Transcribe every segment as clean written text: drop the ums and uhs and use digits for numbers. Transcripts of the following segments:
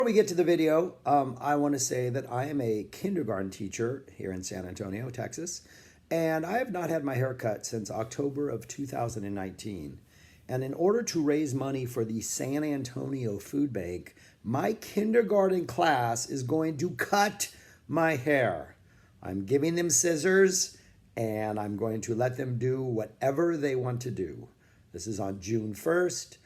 Before we get to the video, I want to say that I am a kindergarten teacher here in San Antonio, Texas, and I have not had my hair cut since October of 2019. And in order to raise money for the San Antonio Food Bank, my kindergarten class is going to cut my hair. I'm giving them scissors, and I'm going to let them do whatever they want to do. This is on June 1st.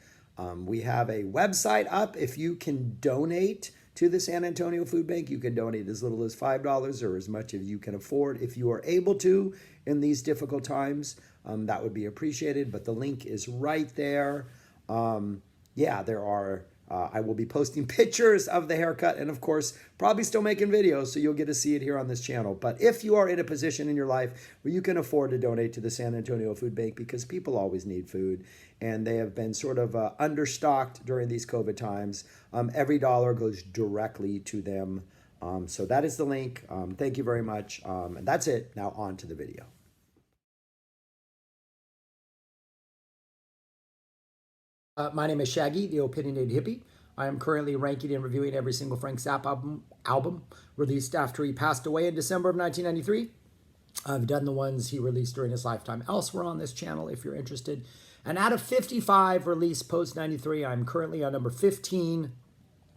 We have a website up. If you can donate to the San Antonio Food Bank, you can donate as little as $5 or as much as you can afford. If you are able to in these difficult times, that would be appreciated. But the link is right there. There are. I will be posting pictures of the haircut and, of course, probably still making videos, so you'll get to see it here on this channel. But if you are in a position in your life where you can afford to donate to the San Antonio Food Bank, because people always need food, and they have been sort of understocked during these COVID times, every dollar goes directly to them. So that is the link. Thank you very much. And that's it. Now on to the video. My name is Shaggy, the Opinionated Hippie. I am currently ranking and reviewing every single Frank Zappa album released after he passed away in December of 1993. I've done the ones he released during his lifetime elsewhere on this channel if you're interested. And out of 55 released post-93, I'm currently on number 15,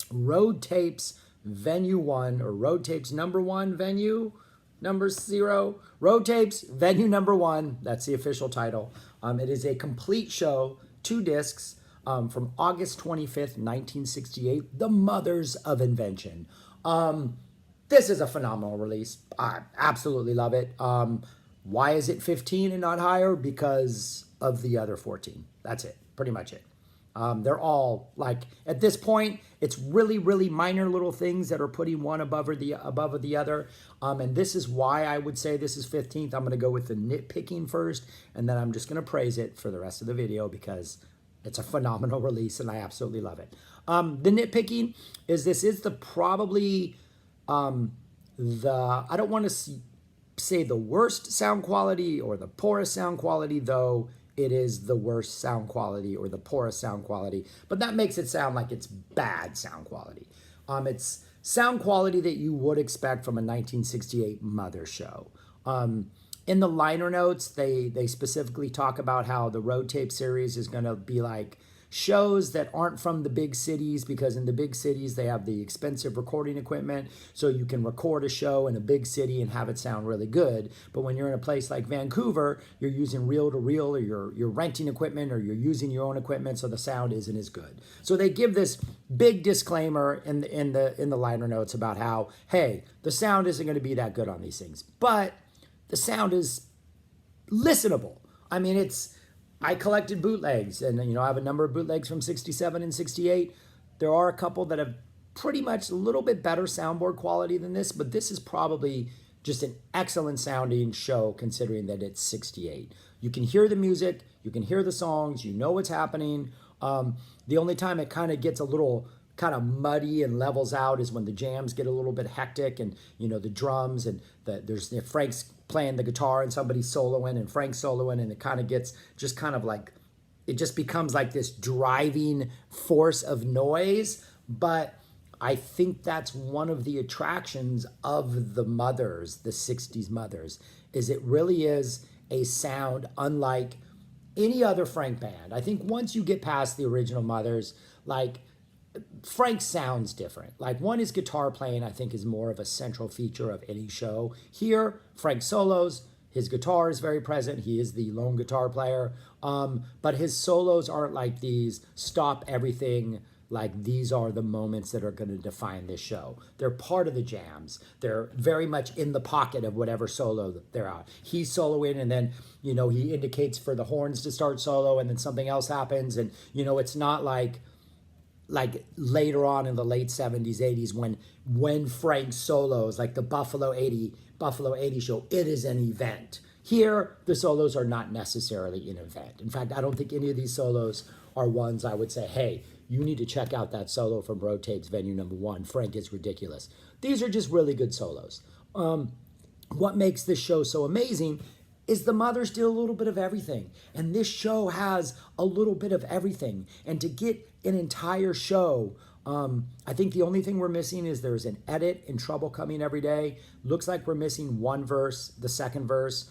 Road Tapes Venue 1, or Road Tapes number 1, Venue number 0. Road Tapes Venue number 1, that's the official title. It is a complete show, 2 discs, from August 25th, 1968, The Mothers of Invention. This is a phenomenal release. I absolutely love it. Why is it 15 and not higher? Because of the other 14. That's it. Pretty much it. They're all, like, at this point, it's really, really minor little things that are putting one above the other. And this is why I would say this is 15th. I'm going to go with the nitpicking first, and then I'm just going to praise it for the rest of the video because it's a phenomenal release, and I absolutely love it. The nitpicking is this is the probably I don't want to say the worst sound quality or the poorest sound quality, though it is the worst sound quality or the poorest sound quality. But that makes it sound like it's bad sound quality. It's sound quality that you would expect from a 1968 Mother show. In the liner notes, they specifically talk about how the Road Tape series is going to be like shows that aren't from the big cities, because in the big cities they have the expensive recording equipment, so you can record a show in a big city and have it sound really good. But when you're in a place like Vancouver, you're using reel-to-reel, or you're renting equipment, or you're using your own equipment, so the sound isn't as good. So they give this big disclaimer in the liner notes about how, hey, the sound isn't going to be that good on these things, but the sound is listenable. I mean, I collected bootlegs, and I have a number of bootlegs from 67 and 68. There are a couple that have pretty much a little bit better soundboard quality than this, but this is probably just an excellent sounding show considering that it's 68. You can hear the music, you can hear the songs, you know what's happening. The only time it kind of gets a little kind of muddy and levels out is when the jams get a little bit hectic, and the drums, and there's Frank's playing the guitar and somebody's soloing and Frank's soloing, and it kind of gets just kind of like, it just becomes like this driving force of noise. But I think that's one of the attractions of the Mothers, the 60s Mothers, is it really is a sound unlike any other Frank band. I think once you get past the original Mothers, like, Frank sounds different. Like, his guitar playing, I think, is more of a central feature of any show. Here, Frank solos, his guitar is very present. He is the lone guitar player. But his solos aren't like these stop everything, like these are the moments that are going to define this show. They're part of the jams. They're very much in the pocket of whatever solo they're on. He's soloing, and then, he indicates for the horns to start solo, and then something else happens. And, it's not like later on in the late 70s, 80s, when Frank solos, like the Buffalo 80 show, it is an event. Here, the solos are not necessarily an event. In fact, I don't think any of these solos are ones I would say, hey, you need to check out that solo from Road Tapes Venue number 1. Frank is ridiculous. These are just really good solos. What makes this show so amazing is the Mothers did a little bit of everything. And this show has a little bit of everything. And to get an entire show I think the only thing we're missing is there's an edit in Trouble Coming Every Day. Looks like we're missing one verse, the second verse.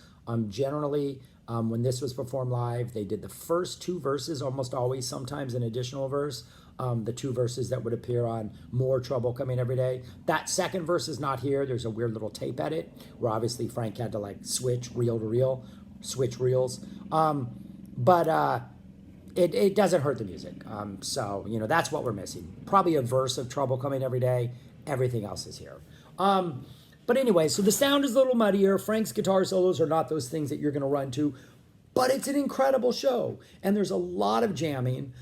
Generally, when this was performed live, they did the first two verses, almost always, sometimes an additional verse. The two verses that would appear on More Trouble Coming Every Day. That second verse is not here. There's a weird little tape edit where obviously Frank had to like switch reel to reel, switch reels. But it doesn't hurt the music. So, that's what we're missing. Probably a verse of Trouble Coming Every Day. Everything else is here. But anyway, so the sound is a little muddier. Frank's guitar solos are not those things that you're going to run to. But it's an incredible show. And there's a lot of jamming.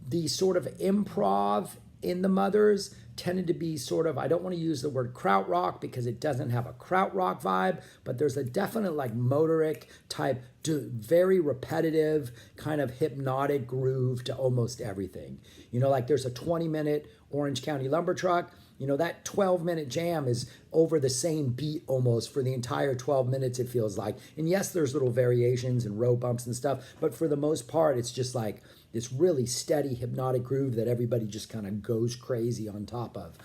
The sort of improv in the Mothers tended to be sort of, I don't want to use the word krautrock because it doesn't have a krautrock vibe, but there's a definite like motoric type, very repetitive kind of hypnotic groove to almost everything. Like there's a 20-minute Orange County Lumber Truck. That 12-minute jam is over the same beat almost for the entire 12 minutes, it feels like. And yes, there's little variations and road bumps and stuff, but for the most part, it's just like this really steady hypnotic groove that everybody just kind of goes crazy on top of.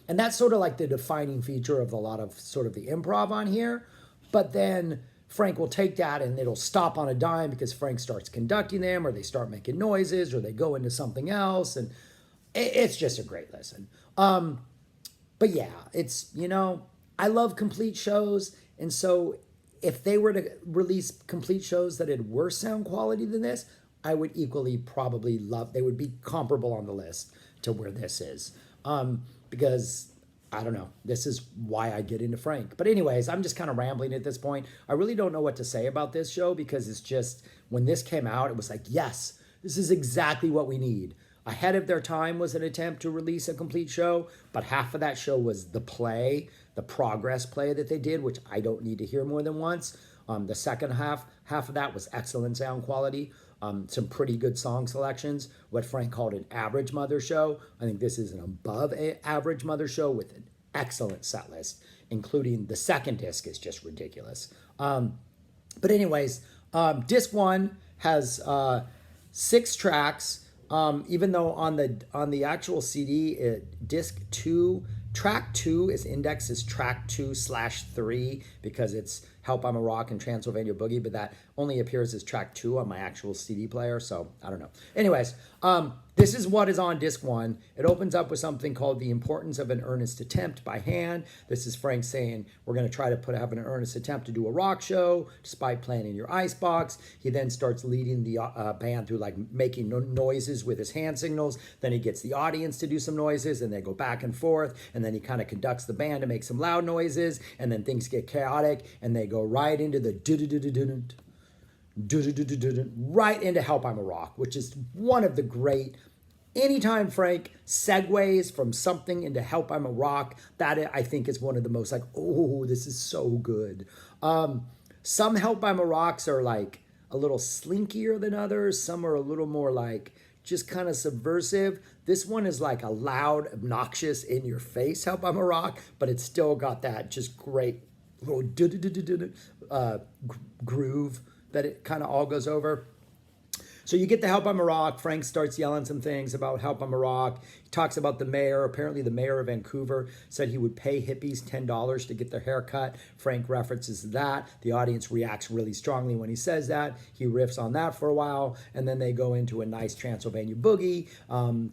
And that's sort of like the defining feature of a lot of sort of the improv on here. But then Frank will take that and it'll stop on a dime because Frank starts conducting them, or they start making noises, or they go into something else. And it's just a great listen. But yeah, it's, I love complete shows. And so if they were to release complete shows that had worse sound quality than this, I would equally probably they would be comparable on the list to where this is. Because I don't know, this is why I get into Frank. But anyways, I'm just kind of rambling at this point. I really don't know what to say about this show because it's just, when this came out, it was like, yes, this is exactly what we need. Ahead of Their Time was an attempt to release a complete show, but half of that show was the progress play that they did, which I don't need to hear more than once. The second half of that was excellent sound quality. Some pretty good song selections, what Frank called an average Mother show. I think this is an above average Mother show with an excellent set list, including the second disc is just ridiculous. But anyways, disc 1 has 6 tracks. Even though on the actual CD, disc 2, track 2 is indexed as track 2/3 because it's Help I'm a Rock and Transylvania Boogie, but that only appears as track 2 on my actual CD player, so I don't know. Anyways, this is what is on disc 1. It opens up with something called The Importance of an Earnest Attempt by Hand. This is Frank saying, we're going to try to have an earnest attempt to do a rock show, despite playing in your icebox. He then starts leading the band through like making noises with his hand signals. Then he gets the audience to do some noises, and they go back and forth, and then he kind of conducts the band to make some loud noises, and then things get chaotic, and they go right into the right into Help I'm a Rock, which is one of the great, anytime Frank segues from something into Help I'm a Rock, that I think is one of the most like, oh, this is so good. Some Help I'm a Rocks are like a little slinkier than others. Some are a little more like just kind of subversive. This one is like a loud, obnoxious, in your face Help I'm a Rock, but it's still got that just great little groove that it kind of all goes over. So you get the Help I'm a Rock. Frank starts yelling some things about Help I'm a Rock. He talks about the mayor. Apparently the mayor of Vancouver said he would pay hippies $10 to get their hair cut. Frank references that. The audience reacts really strongly when he says that. He riffs on that for a while, and then they go into a nice Transylvania Boogie,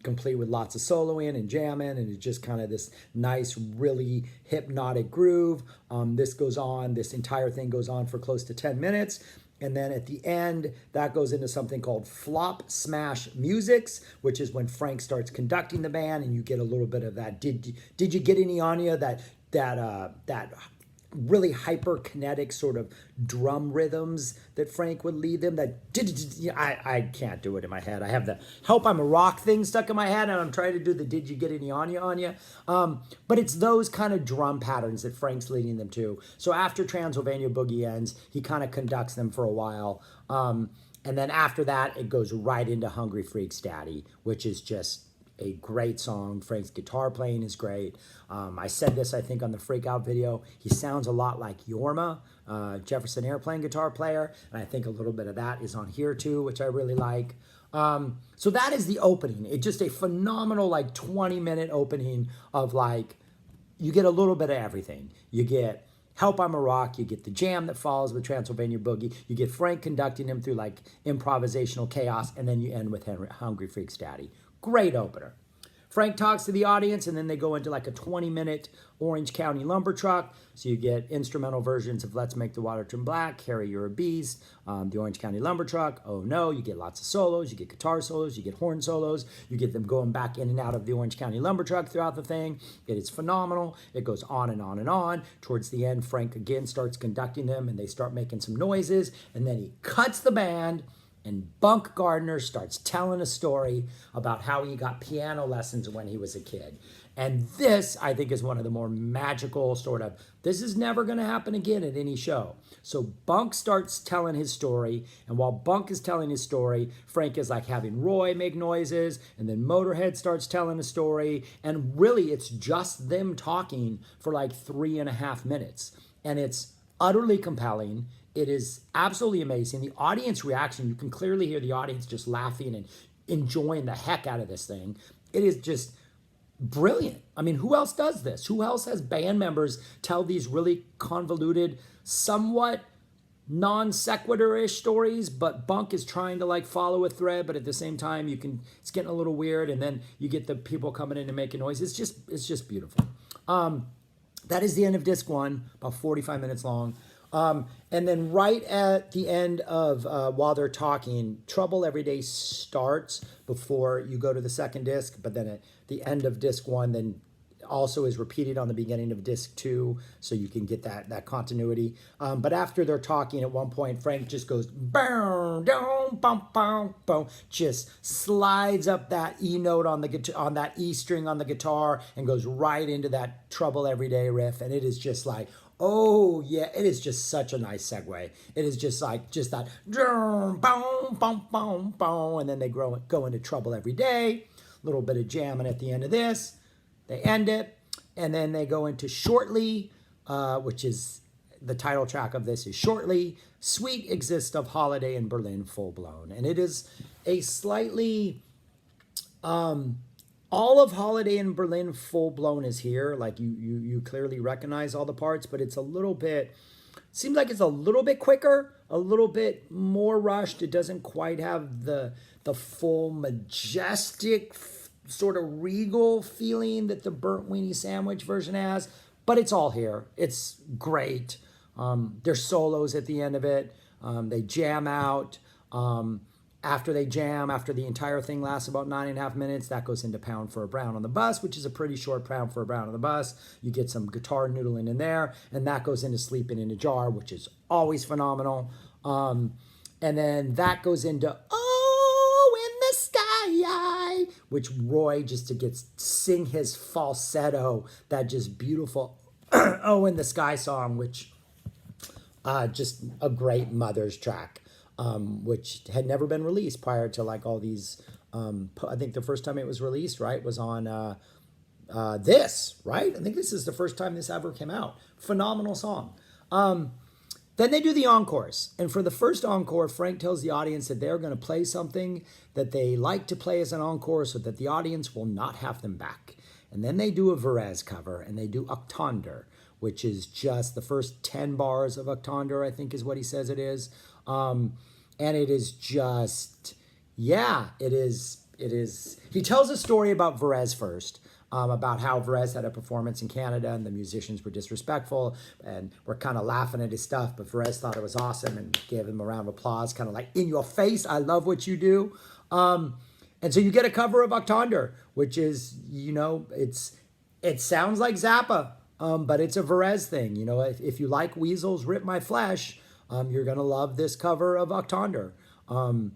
complete with lots of soloing and jamming, and it's just kind of this nice, really hypnotic groove. This entire thing goes on for close to 10 minutes. And then at the end, that goes into something called Flop Smash Musics, which is when Frank starts conducting the band, and you get a little bit of that. Did you get any on you that really hyperkinetic sort of drum rhythms that Frank would lead them? I can't do it in my head. I have the Help I'm a Rock thing stuck in my head, and I'm trying to do the Did You Get Any on you? But it's those kind of drum patterns that Frank's leading them to. So after Transylvania Boogie ends, he kind of conducts them for a while. And then after that, it goes right into Hungry Freaks Daddy, which is just a great song. Frank's guitar playing is great. I said this, I think, on the Freak Out video. He sounds a lot like Yorma, Jefferson Airplane guitar player, and I think a little bit of that is on here too, which I really like. So that is the opening. It's just a phenomenal, like, 20-minute opening of, like, you get a little bit of everything. You get Help I'm a Rock, you get the jam that follows with Transylvania Boogie, you get Frank conducting him through, like, improvisational chaos, and then you end with Hungry Freak's Daddy. Great opener. Frank talks to the audience, and then they go into like a 20-minute Orange County lumber truck. So you get instrumental versions of Let's Make the Water Turn Black, Harry, You're a Beast, the Orange County lumber truck, Oh No. You get lots of solos, you get guitar solos, you get horn solos, you get them going back in and out of the Orange County lumber truck throughout the thing. It is phenomenal. It goes on and on and on. Towards the end, Frank again starts conducting them, and they start making some noises, and then he cuts the band, and Bunk Gardner starts telling a story about how he got piano lessons when he was a kid. And this, I think, is one of the more magical sort of, this is never going to happen again at any show. So Bunk starts telling his story, and while Bunk is telling his story, Frank is like having Roy make noises, and then Motorhead starts telling a story, and really it's just them talking for like 3.5 minutes. And it's utterly compelling. It is absolutely amazing. The audience reaction, you can clearly hear the audience just laughing and enjoying the heck out of this thing. It is just brilliant. I mean, who else does this? Who else has band members tell these really convoluted, somewhat non sequitur-ish stories, but Bunk is trying to like follow a thread, but at the same time it's getting a little weird, and then you get the people coming in and making noise. It's just beautiful. That is the end of disc 1, about 45 minutes long. And then right at the end of while they're talking, Trouble Every Day starts before you go to the second disc, but then at the end of disc 1 then also is repeated on the beginning of disc 2, so you can get that continuity. But after they're talking, at one point Frank just goes boom, down, bum, bum, boom, just slides up that E note on the guitar, on that E string on the guitar, and goes right into that Trouble Every Day riff, and it is just like, oh yeah, it is just such a nice segue. It is just like that, boom, boom, boom, boom, and then they go into Trouble Every Day. A little bit of jamming at the end of this. They end it, and then they go into Shortly, which is the title track of this is Shortly. Sweet Exist of Holiday in Berlin, Full Blown, and it is a slightly all of Holiday in Berlin Full Blown is here. Like you clearly recognize all the parts, but it's a little bit, seems like it's a little bit quicker, a little bit more rushed. It doesn't quite have the full majestic sort of regal feeling that the Burnt Weenie Sandwich version has, but it's all here. It's great. There's solos at the end of it. They jam out. After they jam, after the entire thing lasts about 9.5 minutes, that goes into Pound for a Brown on the Bus, which is a pretty short Pound for a Brown on the Bus. You get some guitar noodling in there, and that goes into Sleeping in a Jar, which is always phenomenal. And then that goes into Oh, in the Sky, which Roy just to sing his falsetto, that just beautiful Oh, in the Sky song, which just a great Mother's track. Which had never been released prior to like all these, I think the first time it was released, right, was on this, right? I think this is the first time this ever came out. Phenomenal song. Then they do the encores. And for the first encore, Frank tells the audience that they're going to play something that they like to play as an encore so that the audience will not have them back. And then they do a Varese cover, and they do Octonder, which is just the first 10 bars of Octonder, I think is what he says it is. And it is just, yeah, it is. He tells a story about Varese first, about how Varese had a performance in Canada and the musicians were disrespectful and were kind of laughing at his stuff, but Varese thought it was awesome and gave him a round of applause, kind of like, in your face, I love what you do. And so you get a cover of Octonder, which is, it sounds like Zappa, but it's a Varese thing. If you like Weasel's Rip My Flesh, you're going to love this cover of Octonder. And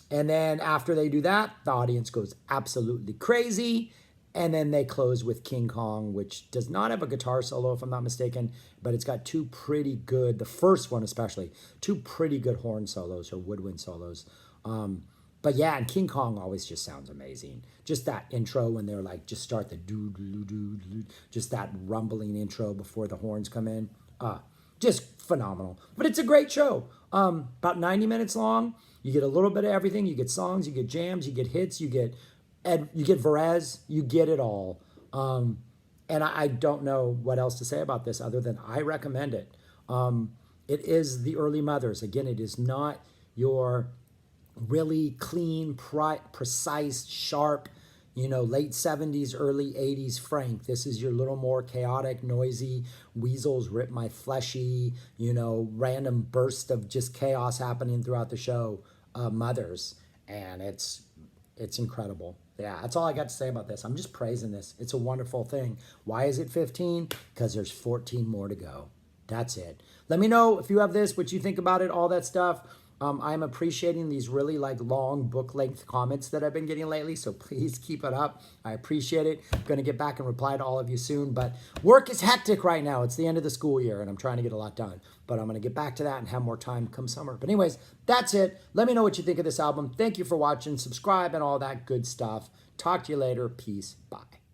then after they do that, the audience goes absolutely crazy. And then they close with King Kong, which does not have a guitar solo, if I'm not mistaken, but it's got two pretty good, the first one especially, two pretty good horn solos or woodwind solos. But yeah, and King Kong always just sounds amazing. Just that intro when they're like, just start the doo doo doo doo, just that rumbling intro before the horns come in. Just phenomenal. But it's a great show. About 90 minutes long. You get a little bit of everything. You get songs, you get jams, you get hits, you get Varese, you get it all. And I don't know what else to say about this other than I recommend it. It is the early mothers. Again, it is not your really clean, precise, sharp, late 70s, early 80s Frank. This is your little more chaotic, noisy, weasels rip my fleshy, random burst of just chaos happening throughout the show, mothers. And it's incredible. Yeah, that's all I got to say about this. I'm just praising this. It's a wonderful thing. Why is it 15? Because there's 14 more to go. That's it. Let me know if you have this, what you think about it, all that stuff. I'm appreciating these really long book length comments that I've been getting lately, so please keep it up. I appreciate it. I'm going to get back and reply to all of you soon, but work is hectic right now. It's the end of the school year, and I'm trying to get a lot done, but I'm going to get back to that and have more time come summer. But anyways, that's it. Let me know what you think of this album. Thank you for watching. Subscribe and all that good stuff. Talk to you later. Peace. Bye.